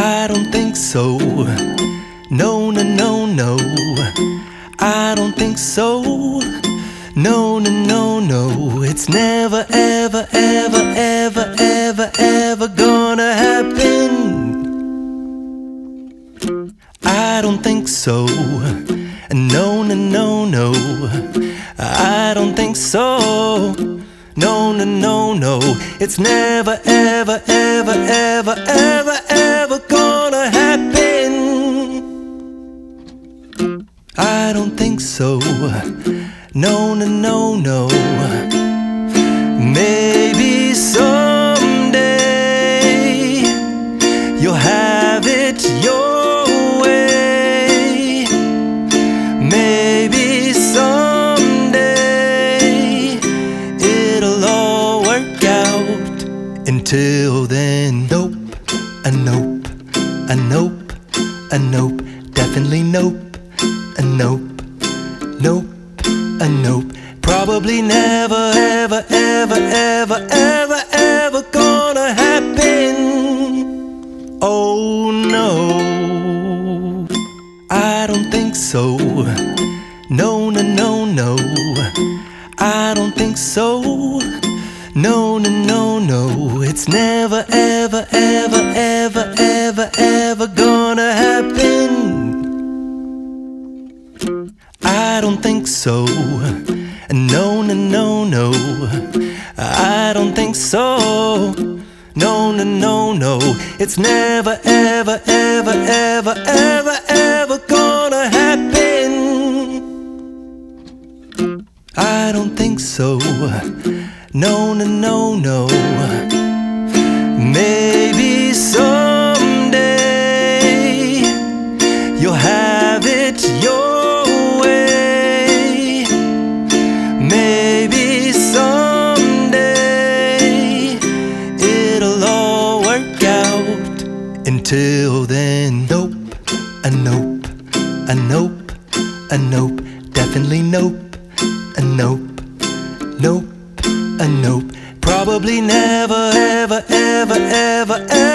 I don't think so. No, no, no, no. I don't think so. No, no, no, no. It's never, ever, ever, ever, ever, ever gonna happen. I don't think so. No, no, no, no. I don't think so. No, no, no, no. It's never, ever, ever, ever, ever, ever gonna happen. I don't think so. No, no, no, no. Maybe someday you'll have it your way. Maybe someday it'll all work out. Until then, nope, a nope, a nope, a nope, definitely nope, a nope, nope, a nope. Probably never, ever, ever, ever, ever, ever gonna happen. Oh no, I don't think so. No, no, no, no. I don't think so. No, no, no, no. It's never, ever, ever, ever, ever, ever gonna happen. I don't think so. No, no, no, no. I don't think so. No, no, no, no. It's never, ever, ever, ever, ever, ever gonna happen. I don't think so. No, no, no, no. Maybe someday you'll have it your way. Maybe someday it'll all work out. Until then, nope, a nope, a nope, a nope, definitely nope, a nope, nope, a nope. Probably never, ever, ever, ever, ever